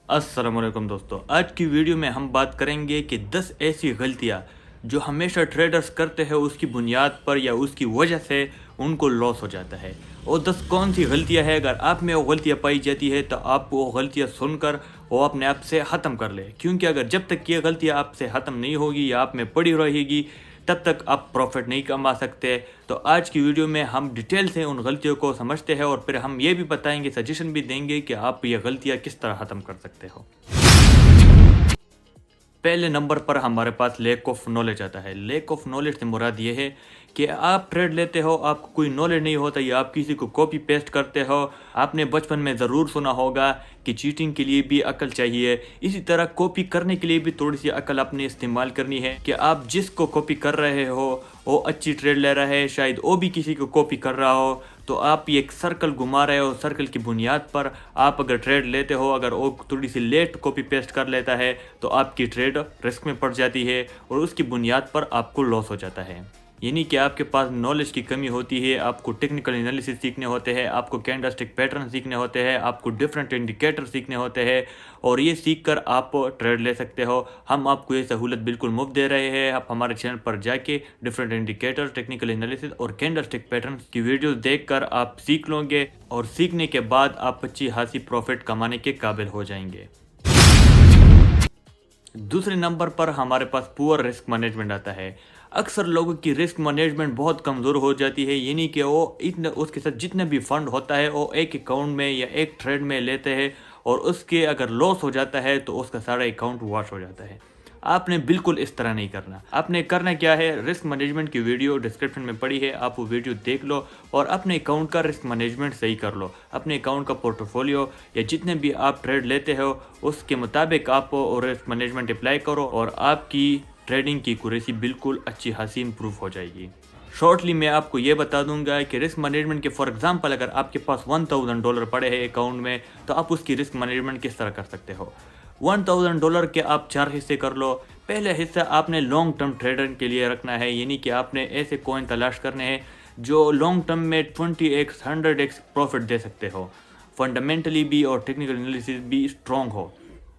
अस्सलाम वालेकुम दोस्तों, आज की वीडियो में हम बात करेंगे कि 10 ऐसी गलतियां जो हमेशा ट्रेडर्स करते हैं उसकी बुनियाद पर या उसकी वजह से उनको लॉस हो जाता है। और 10 कौन सी गलतियां हैं, अगर आप में वो गलतियां पाई जाती है तो आप वो गलतियां सुनकर वो अपने आप से ख़त्म कर ले, क्योंकि अगर जब तक ये गलतियां आपसे ख़त्म नहीं होगी या आप में पड़ी रहेगी तब तक आप प्रॉफिट नहीं कमा सकते। तो आज की वीडियो में हम डिटेल से उन गलतियों को समझते हैं और फिर हम ये भी बताएंगे, सजेशन भी देंगे कि आप ये गलतियां किस तरह ख़त्म कर सकते हो। पहले नंबर पर हमारे पास लैक ऑफ नॉलेज आता है। लैक ऑफ नॉलेज से मुराद ये है कि आप ट्रेड लेते हो, आपको कोई नॉलेज नहीं होता या आप किसी को कॉपी पेस्ट करते हो। आपने बचपन में ज़रूर सुना होगा कि चीटिंग के लिए भी अकल चाहिए, इसी तरह कॉपी करने के लिए भी थोड़ी सी अकल आपने इस्तेमाल करनी है कि आप जिसको कॉपी कर रहे हो वो अच्छी ट्रेड ले रहा है, शायद वो भी किसी को कॉपी कर रहा हो, तो आप ये एक सर्कल घुमा रहे हो। सर्कल की बुनियाद पर आप अगर ट्रेड लेते हो, अगर वो थोड़ी सी लेट कॉपी पेस्ट कर लेता है तो आपकी ट्रेड रिस्क में पड़ जाती है और उसकी बुनियाद पर आपको लॉस हो जाता है। यानी कि आपके पास नॉलेज की कमी होती है, आपको टेक्निकल एनालिसिस सीखने होते हैं, आपको कैंडलस्टिक पैटर्न सीखने होते हैं, आपको डिफरेंट इंडिकेटर सीखने होते हैं और ये सीखकर आप ट्रेड ले सकते हो। हम आपको ये सहूलत बिल्कुल मुफ्त दे रहे हैं। आप हमारे चैनल पर जाके डिफरेंट इंडिकेटर, टेक्निकल एनालिसिस और कैंडलस्टिक पैटर्न की वीडियोस देखकर आप सीख लोगे और सीखने के बाद आप अच्छी खासी प्रॉफिट कमाने के काबिल हो जाएंगे। दूसरे नंबर पर हमारे पास पुअर रिस्क मैनेजमेंट आता है। अक्सर लोगों की रिस्क मैनेजमेंट बहुत कमज़ोर हो जाती है, यानी कि वो इतने उसके साथ जितने भी फंड होता है वो एक अकाउंट में या एक ट्रेड में लेते हैं और उसके अगर लॉस हो जाता है तो उसका सारा अकाउंट वॉश हो जाता है। आपने बिल्कुल इस तरह नहीं करना। आपने करना क्या है, रिस्क मैनेजमेंट की वीडियो डिस्क्रिप्शन में पड़ी है, आप वो वीडियो देख लो और अपने अकाउंट का रिस्क मैनेजमेंट सही कर लो। अपने अकाउंट का पोर्टफोलियो या जितने भी आप ट्रेड लेते हो उसके मुताबिक आप रिस्क मैनेजमेंट अप्लाई करो और आपकी ट्रेडिंग की एक्यूरेसी बिल्कुल अच्छी खासी इंप्रूव हो जाएगी। शॉर्टली मैं आपको ये बता दूंगा कि रिस्क मैनेजमेंट के फॉर एग्जांपल अगर आपके पास $1000 पड़े हैं अकाउंट में तो आप उसकी रिस्क मैनेजमेंट किस तरह कर सकते हो। $1000 के आप 4 हिस्से कर लो। पहले हिस्सा आपने लॉन्ग टर्म ट्रेडर के लिए रखना है, यानी कि आपने ऐसे कॉइन तलाश करने हैं जो लॉन्ग टर्म में 20x 100x प्रॉफिट दे सकते हो, फंडामेंटली भी और टेक्निकल एनालिसिस भी स्ट्रॉन्ग हो।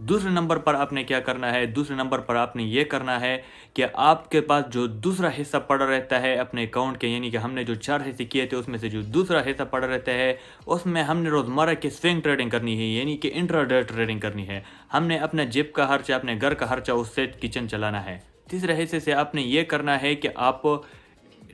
दूसरे नंबर पर आपने क्या करना है, दूसरे नंबर पर आपने ये करना है कि आपके पास जो दूसरा हिस्सा पड़ा रहता है अपने अकाउंट के, यानी कि हमने जो 4 हिस्से किए थे उसमें से जो दूसरा हिस्सा पड़ा रहता है उसमें हमने रोज़मर्रा की स्विंग ट्रेडिंग करनी है, यानी कि इंट्राडे ट्रेडिंग करनी है। हमने अपना जेब का खर्चा, अपने घर का खर्चा उससे किचन चलाना है। तीसरे हिस्से से आपने ये करना है कि आप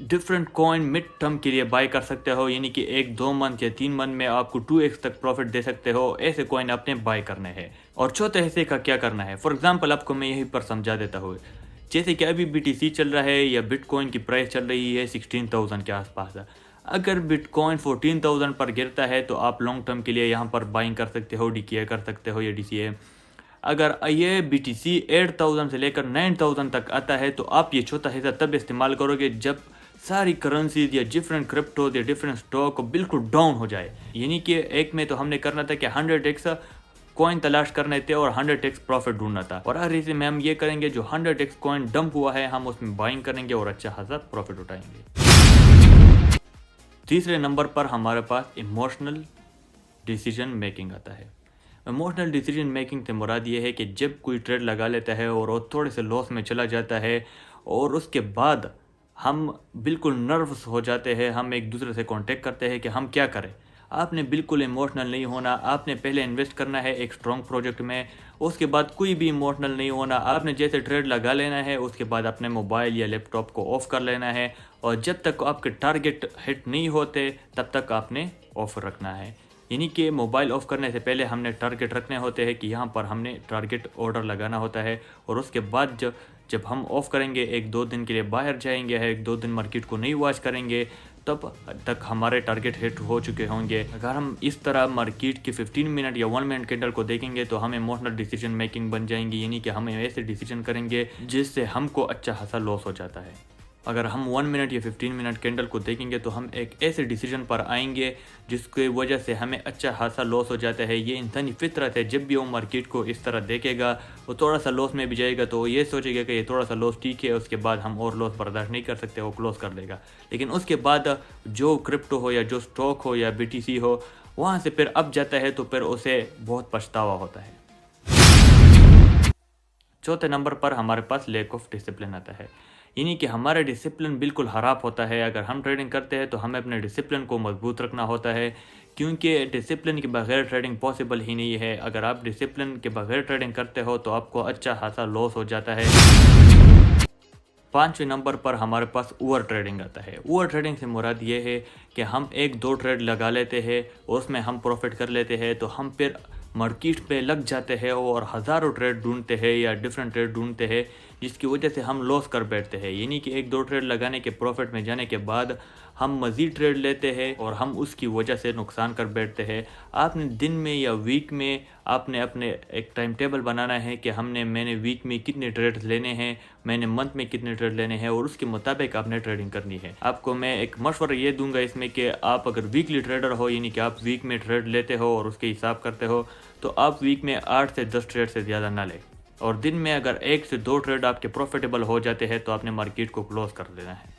डिफरेंट कॉइन मिड टर्म के लिए बाय कर सकते हो, यानी कि 1-2 मंथ या 3 मंथ में आपको 2x तक प्रॉफिट दे सकते हो। ऐसे कॉइन आपने बाय करने हैं। और चौथे हिस्से का क्या करना है, फॉर एग्जांपल आपको मैं यहीं पर समझा देता हूँ। जैसे कि अभी BTC चल रहा है या बिटकॉइन की प्राइस चल रही है 16,000 के आसपास। अगर बिटकॉइन 14,000 पर गिरता है तो आप लॉन्ग टर्म के लिए यहाँ पर बाइंग कर सकते हो, DKA कर सकते हो या DCA। अगर ये BTC 8,000 से लेकर 9,000 तक आता है तो आप ये चौथा हिस्सा तब इस्तेमाल करोगे जब सारी करेंसीज या डिफरेंट क्रिप्टो या डिफरेंट स्टॉक बिल्कुल डाउन हो जाए। यानी कि एक में तो हमने करना था कि 100x कॉइन तलाश करने थे और 100x प्रॉफिट ढूंढना था, और हर हिस्से में हम ये करेंगे जो 100x कॉइन डंप हुआ है हम उसमें बाइंग करेंगे और अच्छा खासा प्रॉफिट उठाएंगे। तीसरे नंबर पर हमारे पास इमोशनल डिसीजन मेकिंग आता है। इमोशनल डिसीजन मेकिंग से मुराद ये है कि जब कोई ट्रेड लगा लेता है और वो थोड़े से लॉस में चला जाता है और उसके बाद हम बिल्कुल नर्वस हो जाते हैं, हम एक दूसरे से कांटेक्ट करते हैं कि हम क्या करें। आपने बिल्कुल इमोशनल नहीं होना। आपने पहले इन्वेस्ट करना है एक स्ट्रॉन्ग प्रोजेक्ट में, उसके बाद कोई भी इमोशनल नहीं होना। आपने जैसे ट्रेड लगा लेना है उसके बाद अपने मोबाइल या लैपटॉप को ऑफ कर लेना है और जब तक आपके टारगेट हिट नहीं होते तब तक आपने ऑफ रखना है। यानी कि मोबाइल ऑफ करने से पहले हमने टारगेट रखने होते हैं कि यहाँ पर हमने टारगेट ऑर्डर लगाना होता है, और उसके बाद जब हम ऑफ़ करेंगे 1-2 दिन के लिए बाहर जाएंगे, 1-2 दिन मार्केट को नहीं वॉच करेंगे, तब तक हमारे टारगेट हिट हो चुके होंगे। अगर हम इस तरह मार्केट की 15 मिनट या 1 मिनट कैंडल को देखेंगे तो हम इमोशनल डिसीजन मेकिंग बन जाएंगी, यानी कि हम ऐसे डिसीजन करेंगे जिससे हमको अच्छा खासा लॉस हो जाता है। अगर हम 1 मिनट या 15 मिनट कैंडल को देखेंगे तो हम एक ऐसे डिसीजन पर आएंगे जिसकी वजह से हमें अच्छा खासा लॉस हो जाता है। ये इंसानी फितरत है, जब भी वो मार्केट को इस तरह देखेगा वो थोड़ा सा लॉस में भी जाएगा तो वो ये सोचेगा कि ये थोड़ा सा लॉस ठीक है, उसके बाद हम और लॉस बर्दाश्त नहीं कर सकते, वो क्लोज कर देगा। लेकिन उसके बाद जो क्रिप्टो हो या जो स्टॉक हो या BTC हो वहाँ से फिर अप जाता है तो फिर उसे बहुत पछतावा होता है। चौथे नंबर पर हमारे पास लैक ऑफ डिसिप्लिन आता है, यानी कि हमारा डिसिप्लिन बिल्कुल ख़राब होता है। अगर हम ट्रेडिंग करते हैं तो हमें अपने डिसिप्लिन को मजबूत रखना होता है, क्योंकि डिसिप्लिन के बगैर ट्रेडिंग पॉसिबल ही नहीं है। अगर आप डिसिप्लिन के बगैर ट्रेडिंग करते हो तो आपको अच्छा खासा लॉस हो जाता है। पाँचवें नंबर पर हमारे पास ओवर ट्रेडिंग आता है। ओवर ट्रेडिंग से मुराद ये है कि हम एक दो ट्रेड लगा लेते हैं और उसमें हम प्रॉफिट कर लेते हैं, तो हम फिर मार्केट पे लग जाते हैं और हज़ारों ट्रेड ढूंढते हैं या डिफरेंट ट्रेड ढूंढते हैं, जिसकी वजह से हम लॉस कर बैठते हैं। यानी कि एक दो ट्रेड लगाने के प्रॉफिट में जाने के बाद हम मज़ीद ट्रेड लेते हैं और हम उसकी वजह से नुकसान कर बैठते हैं। आपने दिन में या वीक में आपने अपने एक टाइम टेबल बनाना है कि मैंने वीक में कितने ट्रेड लेने हैं, मैंने मंथ में कितने ट्रेड लेने हैं, और उसके मुताबिक आपने ट्रेडिंग करनी है। आपको मैं एक मशवरा ये दूंगा इसमें कि आप अगर वीकली ट्रेडर हो, यानी कि आप वीक में ट्रेड लेते हो और उसके हिसाब करते हो, तो आप वीक में 8 से 10 ट्रेड से ज़्यादा ना लें। और दिन में अगर 1 से 2 ट्रेड आपके प्रॉफिटेबल हो जाते हैं तो आपने मार्केट को क्लोज कर देना है।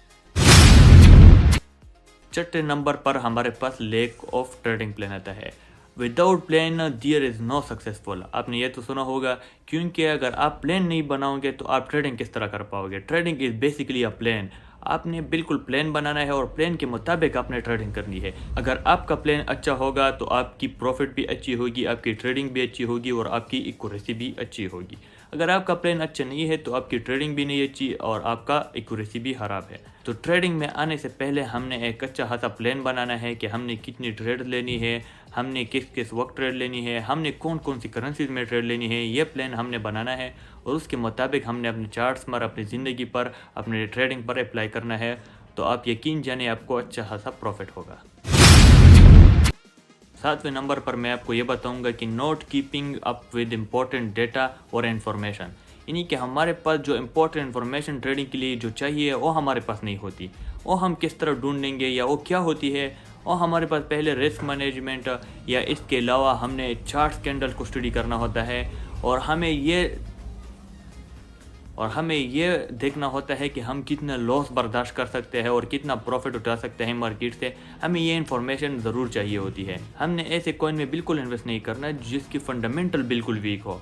छठे नंबर पर हमारे पास लैक ऑफ ट्रेडिंग प्लान आता है। Without plan there is no successful. आपने ये तो सुना होगा, क्योंकि अगर आप प्लान नहीं बनाओगे तो आप ट्रेडिंग किस तरह कर पाओगे। Trading is basically a plan. आपने बिल्कुल प्लान बनाना है और प्लान के मुताबिक आपने ट्रेडिंग करनी है। अगर आपका प्लान अच्छा होगा तो आपकी प्रॉफिट भी अच्छी होगी, आपकी ट्रेडिंग भी अच्छी होगी और आपकी एक्यूरेसी भी अच्छी होगी। अगर आपका प्लान अच्छा नहीं है तो आपकी ट्रेडिंग भी नहीं अच्छी और आपका एक्यूरेसी भी ख़राब है। तो ट्रेडिंग में आने से पहले हमने एक अच्छा खासा प्लान बनाना है कि हमने कितनी ट्रेड लेनी है, हमने किस किस वक्त ट्रेड लेनी है, हमने कौन कौन सी करेंसीज में ट्रेड लेनी है। ये प्लान हमने बनाना है और उसके मुताबिक हमने अपने चार्ट्स पर, अपनी ज़िंदगी पर, अपने ट्रेडिंग पर अप्लाई करना है। तो आप यकीन जाने आपको अच्छा खासा प्रॉफिट होगा। सातवें नंबर पर मैं आपको ये बताऊंगा कि note keeping up with important data और इन्फॉर्मेशन, यानी कि हमारे पास जो इम्पोर्टेंट इन्फॉर्मेशन ट्रेडिंग के लिए जो चाहिए वो हमारे पास नहीं होती। वो हम किस तरह ढूंढेंगे या वो क्या होती है, और हमारे पास पहले रिस्क मैनेजमेंट या इसके अलावा हमने चार्ट कैंडल को स्टडी करना होता है और हमें ये देखना होता है कि हम कितना लॉस बर्दाश्त कर सकते हैं और कितना प्रॉफिट उठा सकते हैं मार्केट से। हमें ये इन्फॉर्मेशन ज़रूर चाहिए होती है। हमने ऐसे कॉइन में बिल्कुल इन्वेस्ट नहीं करना जिसकी फंडामेंटल बिल्कुल वीक हो।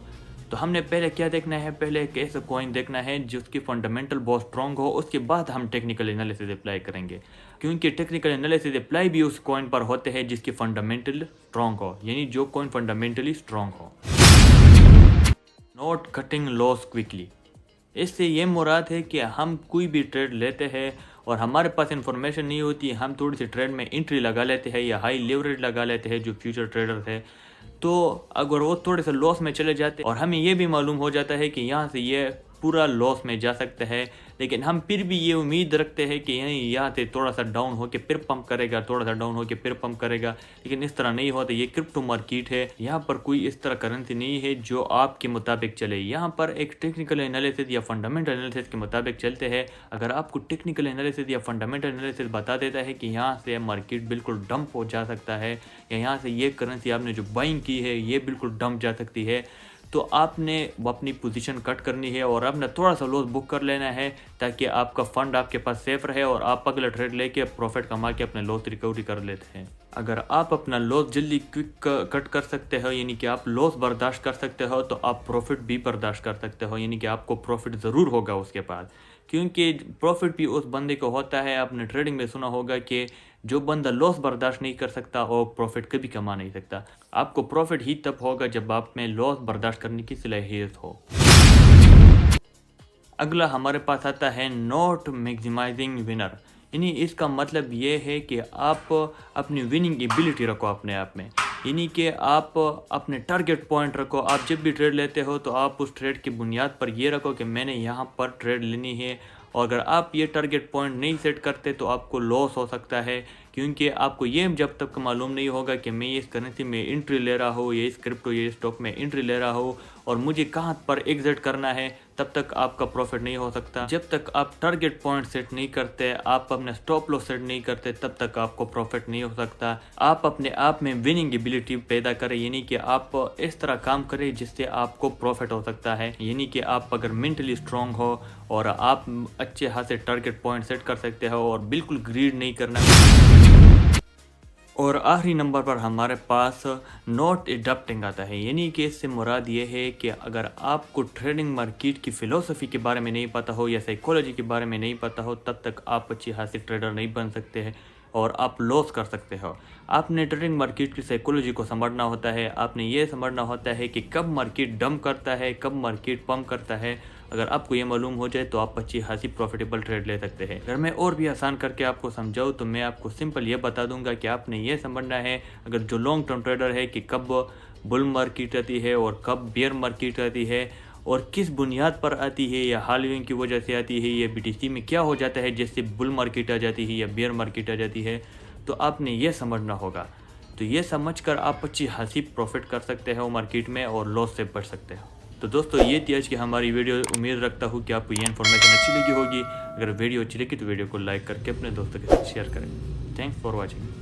तो हमने पहले क्या देखना है, पहले एक ऐसा कॉइन देखना है जिसकी फंडामेंटल बहुत स्ट्रॉन्ग हो, उसके बाद हम टेक्निकल एनालिसिस अप्लाई करेंगे, क्योंकि टेक्निकल एनालिसिस अप्लाई भी उस कॉइन पर होते हैं जिसकी फंडामेंटल स्ट्रॉन्ग हो, यानी जो कॉइन फंडामेंटली स्ट्रॉन्ग हो। नॉट कटिंग लॉस क्विकली, इससे ये मुराद है कि हम कोई भी ट्रेड लेते हैं और हमारे पास इन्फॉर्मेशन नहीं होती, हम थोड़ी सी ट्रेड में एंट्री लगा लेते हैं या हाई लेवरेज लगा लेते हैं जो फ्यूचर ट्रेडर है। तो अगर वो थोड़े से लॉस में चले जाते और हमें ये भी मालूम हो जाता है कि यहाँ से ये पूरा लॉस में जा सकता है, लेकिन हम फिर भी ये उम्मीद रखते हैं कि यहाँ से थोड़ा सा डाउन होकर फिर पंप करेगा, थोड़ा सा डाउन होकर फिर पंप करेगा, लेकिन इस तरह नहीं होता। ये क्रिप्टो मार्केट है, यहाँ पर कोई इस तरह करेंसी नहीं है जो आपके मुताबिक चले। यहाँ पर एक टेक्निकल एनालिसिस या फंडामेंटल एनालिसिस के मुताबिक चलते हैं। अगर आपको टेक्निकल एनालिसिस या फंडामेंटल एनालिसिस बता देता है कि यहाँ से मार्केट बिल्कुल डंप हो जा सकता है या यहाँ से ये करेंसी आपने जो बाइंग की है ये बिल्कुल डंप जा सकती है, तो आपने अपनी पोजीशन कट करनी है और आपने थोड़ा सा लॉस बुक कर लेना है ताकि आपका फंड आपके पास सेफ रहे और आप अगला ट्रेड लेके प्रॉफिट कमा के अपने लॉस रिकवरी कर लेते हैं। अगर आप अपना लॉस जल्दी क्विक कट कर सकते हो, यानी कि आप लॉस बर्दाश्त कर सकते हो, तो आप प्रॉफिट भी बर्दाश्त कर सकते हो, यानी कि आपको प्रॉफिट ज़रूर होगा उसके बाद, क्योंकि प्रॉफिट भी उस बंदे को होता है। आपने ट्रेडिंग में सुना होगा कि जो बंदा लॉस बर्दाश्त नहीं कर सकता वो प्रॉफिट कभी कमा नहीं सकता। आपको प्रॉफिट ही तब होगा जब आप में लॉस बर्दाश्त करने की सलाहियत हो। अगला हमारे पास आता है नॉट मैक्सिमाइजिंग विनर, यानी इसका मतलब ये है कि आप अपनी विनिंग एबिलिटी रखो अपने आप में, यानी कि आप अपने टारगेट पॉइंट रखो। आप जब भी ट्रेड लेते हो तो आप उस ट्रेड की बुनियाद पर ये रखो कि मैंने यहाँ पर ट्रेड लेनी है, और अगर आप ये टारगेट पॉइंट नहीं सेट करते तो आपको लॉस हो सकता है, क्योंकि आपको ये जब तक मालूम नहीं होगा कि मैं इस करेंसी में एंट्री ले रहा हूँ या इस क्रिप्टो या स्टॉक में एंट्री ले रहा हूँ और मुझे कहाँ पर एग्जिट करना है, तब तक आपका प्रॉफिट नहीं हो सकता। जब तक आप टारगेट पॉइंट सेट नहीं करते, आप अपने स्टॉप लॉस सेट नहीं करते, तब तक आपको प्रॉफिट नहीं हो सकता। आप अपने आप में विनिंग एबिलिटी पैदा करें, यानी कि आप इस तरह काम करें जिससे आपको प्रॉफिट हो सकता है, यानी कि आप अगर मेंटली स्ट्रांग हो और आप अच्छे हाथ से टारगेट पॉइंट सेट कर सकते हो और बिल्कुल ग्रीड नहीं करना। और आखिरी नंबर पर हमारे पास नॉट एडप्टिंग आता है, यानी कि इससे मुराद ये है कि अगर आपको ट्रेडिंग मार्केट की फ़िलोसफी के बारे में नहीं पता हो या साइकोलॉजी के बारे में नहीं पता हो, तब तक आप अच्छी खासी ट्रेडर नहीं बन सकते हैं और आप लॉस कर सकते हो। आपने ट्रेडिंग मार्केट की साइकोलॉजी को समझना होता है, आपने ये समझना होता है कि कब मार्केट डंप करता है, कब मार्केट पंप करता है। अगर आपको ये मालूम हो जाए तो आप अच्छी खासी प्रॉफिटेबल ट्रेड ले सकते हैं। अगर मैं और भी आसान करके आपको समझाऊँ तो मैं आपको सिंपल ये बता दूंगा कि आपने ये समझना है, अगर जो लॉन्ग टर्म ट्रेडर है, कि कब बुल मार्केट आती है और कब बेयर मार्केट आती है और किस बुनियाद पर आती है, या हालविंग की वजह से आती है, या BTC में क्या हो जाता है जैसे बुल मार्केट आ जाती है या बेयर मार्केट आ जाती है, तो आपने ये समझना होगा। तो ये समझकर आप अच्छी खासी प्रॉफिट कर सकते हो मार्केट में और लॉस से बच सकते हो। तो दोस्तों ये थी आज की हमारी वीडियो। उम्मीद रखता हूँ कि आपको ये इन्फॉर्मेशन अच्छी लगी होगी। अगर वीडियो अच्छी लगी तो वीडियो को लाइक करके अपने दोस्तों के साथ शेयर करें। Thanks for watching.